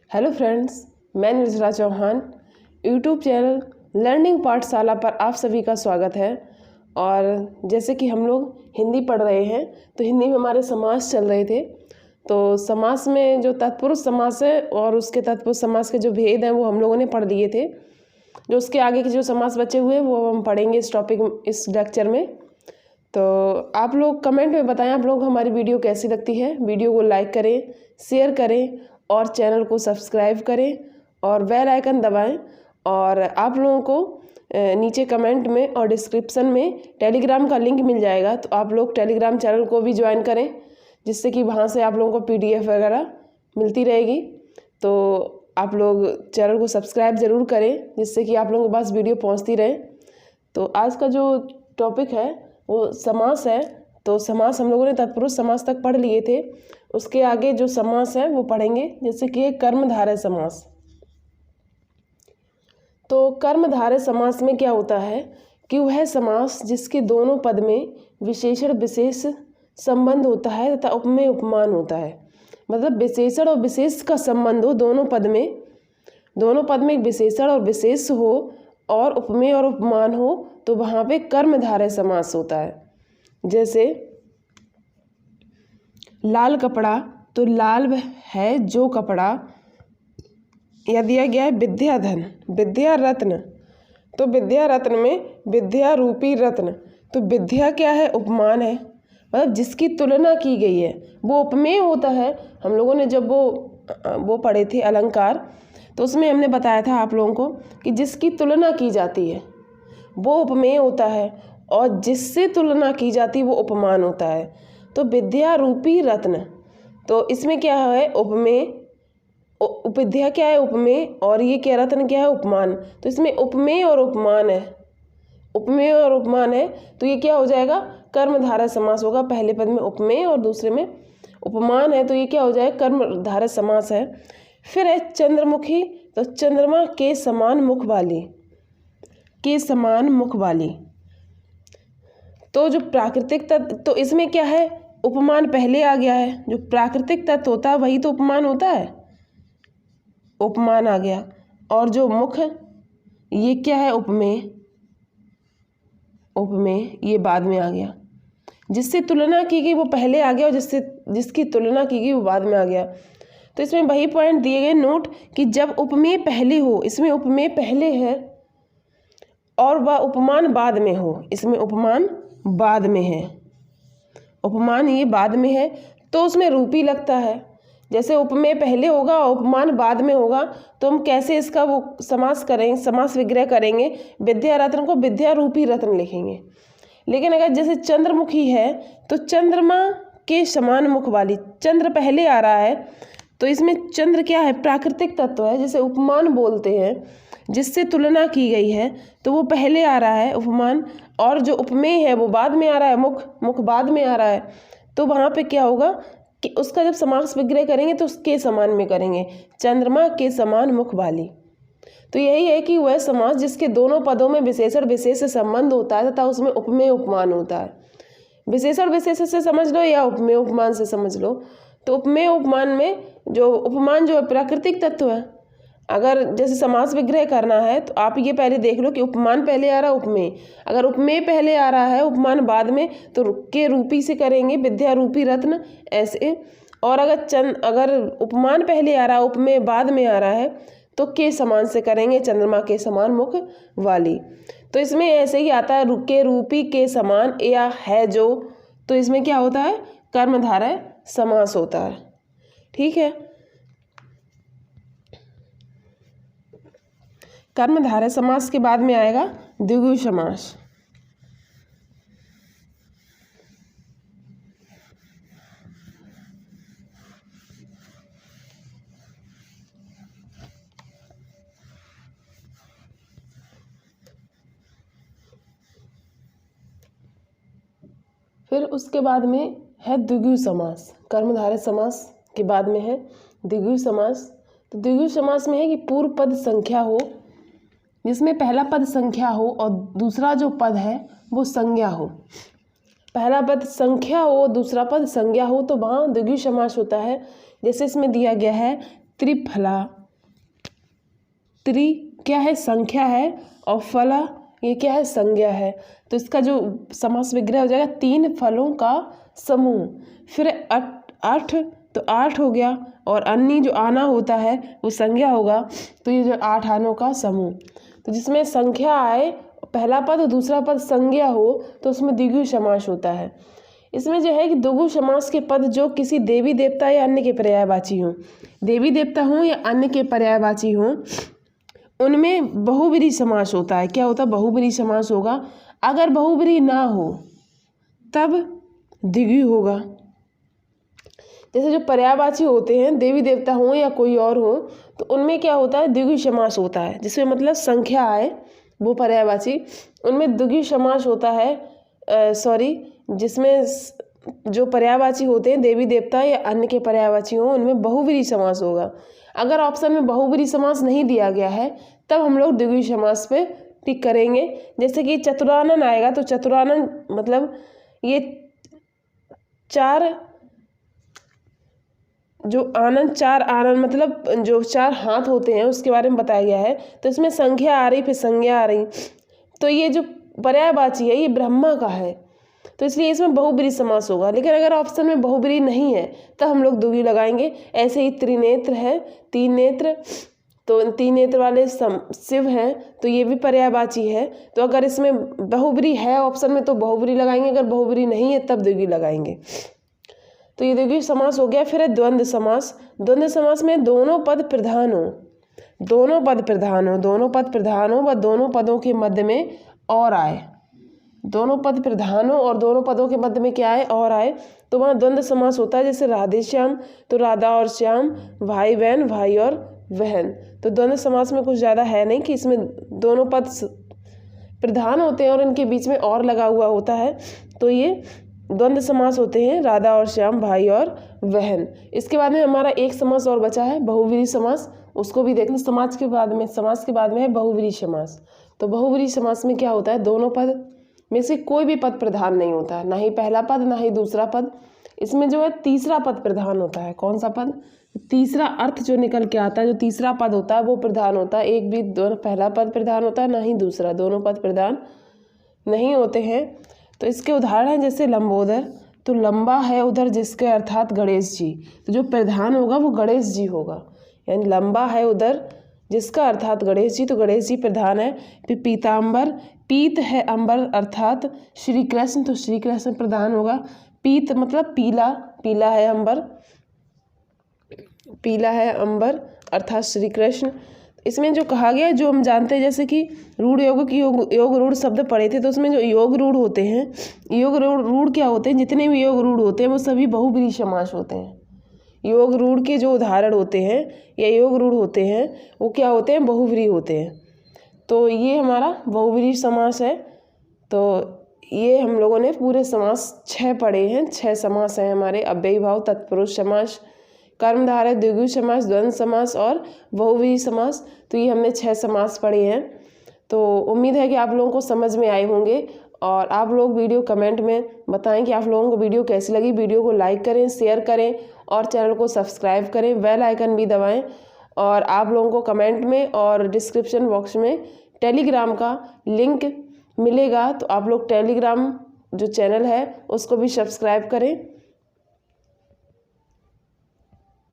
Hello friends, मैं निर्जला Chauhan YouTube channel learning पाठशाला पर आप सभी का स्वागत है। और जैसे कि हम लोग हिंदी पढ़ रहे हैं तो हिंदी में हमारे समास चल रहे थे। तो समास में जो तत्पुरुष समास है और उसके तत्पुरुष समास के जो भेद हैं वो हम लोगों ने पढ़ लिए थे। जो उसके आगे के जो समास बचे हुए हैं वो हम पढ़ेंगे इस लेक्चर में। तो आप लोग कमेंट में बताएं आप लोग हमारी वीडियो कैसी लगती है। वीडियो को लाइक करें, शेयर करें और चैनल को सब्सक्राइब करें और बेल आइकन दबाएं। और आप लोगों को नीचे कमेंट में और डिस्क्रिप्शन में टेलीग्राम का लिंक मिल जाएगा, तो आप लोग टेलीग्राम चैनल को भी ज्वाइन करें, जिससे कि वहाँ से आप लोगों को PDF वगैरह मिलती रहेगी। तो आप लोग चैनल को सब्सक्राइब ज़रूर करें, जिससे कि आप लोगों के पास वीडियो पहुँचती रहे। तो आज का जो टॉपिक है वो समास है। तो समास हम लोगों ने तत्पुरुष समास तक पढ़ लिए थे। उसके आगे जो समास है वो पढ़ेंगे, जैसे कि कर्मधारय समास। तो कर्मधारय समास में क्या होता है कि वह समास जिसके दोनों पद में विशेषण विशेष संबंध होता है तथा उपमेय उपमान होता है। मतलब विशेषण और विशेष का संबंध हो दोनों पद में एक विशेषण और विशेष हो और उपमेय और उपमान हो, तो वहाँ पे कर्मधारय समास होता है। जैसे लाल कपड़ा, तो लाल है जो कपड़ा। यह दिया गया है विद्याधन, विद्या रत्न, तो विद्या रत्न में विद्या रूपी रत्न, तो विद्या क्या है? उपमान है। मतलब जिसकी तुलना की गई है वो उपमेय होता है। हम लोगों ने जब वो पढ़े थे अलंकार, तो उसमें हमने बताया था आप लोगों को कि जिसकी तुलना की जाती है वो उपमेय होता है और जिससे तुलना की जाती है वो उपमान होता है। तो विद्या रूपी रत्न, तो इसमें क्या है? उपमेय। विद्या क्या है? उपमेय। और ये क्या? रत्न क्या है? उपमान। तो इसमें उपमेय और उपमान है, उपमेय और उपमान है, तो ये क्या हो जाएगा? कर्मधारय समास होगा। पहले पद में उपमेय और दूसरे में उपमान है, तो ये क्या हो जाएगा? कर्मधारय समास है। फिर है चंद्रमुखी, तो चंद्रमा के समान मुख वाली, के समान मुख वाली। तो जो प्राकृतिक तत्व, तो इसमें क्या है? उपमान पहले आ गया है। जो प्राकृतिक तत्व होता है वही तो उपमान होता है, उपमान आ गया। और जो मुख, ये क्या है? उपमेय, उपमेय ये बाद में आ गया। जिससे तुलना की गई वो पहले आ गया और जिसकी तुलना की गई वो बाद में आ गया। तो इसमें वही पॉइंट दिए गए नोट कि जब उपमेय पहले हो, इसमें उपमेय पहले है और वह उपमान बाद में हो, इसमें उपमान बाद में है, उपमान ये बाद में है, तो उसमें रूपी लगता है। जैसे उपमेय पहले होगा और उपमान बाद में होगा, तो हम कैसे इसका वो समास करेंगे, समास विग्रह करेंगे? विद्या रत्न को विद्या रूपी रत्न लिखेंगे। लेकिन अगर जैसे चंद्रमुखी है, तो चंद्रमा के समान मुख वाली, चंद्र पहले आ रहा है, तो इसमें चंद्र क्या है? प्राकृतिक तत्व है। जैसे उपमान बोलते हैं, जिससे तुलना की गई है, तो वो पहले आ रहा है उपमान, और जो उपमेय है वो बाद में आ रहा है, मुख बाद में आ रहा है। तो वहाँ पे क्या होगा कि उसका जब समास विग्रह करेंगे तो उसके समान में करेंगे, चंद्रमा के समान मुख वाली। तो यही है कि वह समास जिसके दोनों पदों में विशेषण विशेष से संबंध होता है तथा उसमें उपमेय उपमान होता है। विशेषण विशेष से समझ लो या उपमेय उपमान से समझ लो। तो उपमेय उपमान में जो उपमान जो है प्राकृतिक तत्व है। अगर जैसे समास विग्रह करना है तो आप ये पहले देख लो कि उपमान पहले आ रहा है, उपमेय। अगर उपमेय पहले आ रहा है, उपमान बाद में, तो के रूपी से करेंगे, विद्या रूपी रत्न, ऐसे। और अगर उपमान पहले आ रहा है, उपमेय बाद में आ रहा है, तो के समान से करेंगे, चंद्रमा के समान मुख वाली। तो इसमें ऐसे ही आता है के रूपी के समान या है जो, तो इसमें क्या होता है? कर्मधारय समास होता है। ठीक है। कर्मधारय समास के बाद में आएगा द्विगु समास। फिर उसके बाद में है द्विगु समास। कर्मधारय समास के बाद में है द्विगु समास। तो द्विगु समास में है कि पूर्व पद संख्या हो, जिसमें पहला पद संख्या हो और दूसरा जो पद है वो संज्ञा हो। पहला पद संख्या हो, दूसरा पद संज्ञा हो, तो वहाँ द्विगु समास होता है। जैसे इसमें दिया गया है त्रिफला, त्रि क्या है, संख्या है, और फला ये क्या है, संज्ञा है। तो इसका जो समास विग्रह हो जाएगा 3 फलों का समूह। फिर 8 तो 8 हो गया, और अन्य जो आना होता है वो संज्ञा होगा, तो ये जो 8 आनों का समूह। तो जिसमें संख्या आए पहला पद और दूसरा पद संज्ञा हो तो उसमें द्विगु समास होता है। इसमें जो है कि द्विगु समास के पद जो किसी देवी देवता या अन्य के पर्यायवाची हों, देवी देवता हों या अन्य के पर्यायवाची हों, उनमें बहुब्रीहि समास होता है। क्या होता है, बहुब्रीहि समास होगा। अगर बहुब्रीहि ना हो तब द्विगु होगा। जैसे जो पर्यायवाची होते हैं, देवी देवता हों या कोई और हो, तो उनमें क्या होता है, द्विगु समास होता है। जिसमें मतलब संख्या आए वो पर्यायवाची, उनमें द्विगु समास होता है। जिसमें जो पर्यायवाची होते हैं देवी देवता या अन्य के पर्यायवाची हों, उनमें बहुब्रीहि समास होगा। अगर ऑप्शन में बहुब्रीहि समास नहीं दिया गया है तब हम लोग द्विगु समास पे टिक करेंगे। जैसे कि चतुरानन आएगा तो चतुरानन मतलब ये 4 जो आनंद, 4 आनंद मतलब जो 4 हाथ होते हैं उसके बारे में बताया गया है। तो इसमें संख्या आ रही, फिर संज्ञा आ रही, तो ये जो पर्यायवाची है ये ब्रह्मा का है, तो इसलिए इसमें बहुब्रीहि समास होगा। लेकिन अगर ऑप्शन में बहुब्रीहि नहीं है तो हम लोग द्विगु लगाएंगे। ऐसे ही त्रिनेत्र है, 3 नेत्र, तो 3 नेत्र वाले शिव हैं, तो ये भी पर्यायवाची है। तो अगर इसमें बहुब्रीहि है ऑप्शन में तो बहुब्रीहि लगाएंगे, अगर बहुब्रीहि नहीं है तब द्विगु लगाएंगे। तो ये द्विगु समास हो गया। फिर है द्वंद्व समास। द्वंद्व समास में दोनों पद प्रधान हो, दोनों पद प्रधान हो, दोनों पद प्रधान हो व दोनों पदों के मध्य में और आए, दोनों पद प्रधान हो और दोनों पदों के मध्य में क्या आए, और आए, तो वहाँ द्वंद्व समास होता है। जैसे राधे श्याम तो राधा और श्याम, भाई बहन भाई और बहन। तो द्वंद्व समास में कुछ ज़्यादा है नहीं कि इसमें दोनों पद प्रधान होते हैं और इनके बीच में और लगा हुआ होता है, तो ये द्वंद्व समास होते हैं, राधा और श्याम, भाई और बहन। इसके बाद में हमारा एक समास और बचा है, बहुब्रीहि समास, उसको भी देख लो। समास के बाद में है बहुब्रीहि समास। तो बहुब्रीहि समास में क्या होता है, दोनों पद में से कोई भी पद प्रधान नहीं होता है, ना ही पहला पद ना ही दूसरा पद। इसमें जो है तीसरा पद प्रधान होता है। कौन सा पद, तीसरा अर्थ जो निकल के आता है, जो तीसरा पद होता है वो प्रधान होता है। एक भी दोनों पहला पद प्रधान होता है ना ही दूसरा, दोनों पद प्रधान नहीं होते हैं। तो इसके उदाहरण हैं जैसे लंबोदर, तो लंबा है उधर जिसके अर्थात गणेश जी, तो जो प्रधान होगा वो गणेश जी होगा, यानी लंबा है उधर जिसका अर्थात गणेश जी, तो गणेश जी प्रधान है। फिर पीताम्बर, पीत है अंबर अर्थात श्री कृष्ण, तो श्री कृष्ण प्रधान होगा। पीत मतलब पीला, पीला है अंबर, पीला है अंबर अर्थात श्री कृष्ण। इसमें जो कहा गया, जो हम जानते हैं जैसे कि रूढ़ योग की योग रूढ़ शब्द पढ़े थे, तो उसमें जो योग रूढ़ होते हैं, योग रूढ़ क्या होते हैं, जितने भी योग रूढ़ होते हैं वो सभी बहुब्रीहि समास होते हैं। योग रूढ़ के जो उदाहरण होते हैं या योग रूढ़ होते हैं वो क्या होते हैं, बहुब्रीहि होते हैं। तो ये हमारा बहुब्रीहि समास है। तो ये हम लोगों ने पूरे समास 6 पढ़े हैं, 6 समास हैं हमारे, अव्ययी भाव, तत्पुरुष समास, कर्मधारय, द्विगु समास, द्वंद्व समास और बहुब्रीहि समास। तो ये हमने 6 समास पढ़े हैं। तो उम्मीद है कि आप लोगों को समझ में आए होंगे, और आप लोग वीडियो कमेंट में बताएं कि आप लोगों को वीडियो कैसी लगी। वीडियो को लाइक करें, शेयर करें और चैनल को सब्सक्राइब करें, बेल आइकन भी दबाएं। और आप लोगों को कमेंट में और डिस्क्रिप्शन बॉक्स में टेलीग्राम का लिंक मिलेगा, तो आप लोग टेलीग्राम जो चैनल है उसको भी सब्सक्राइब करें।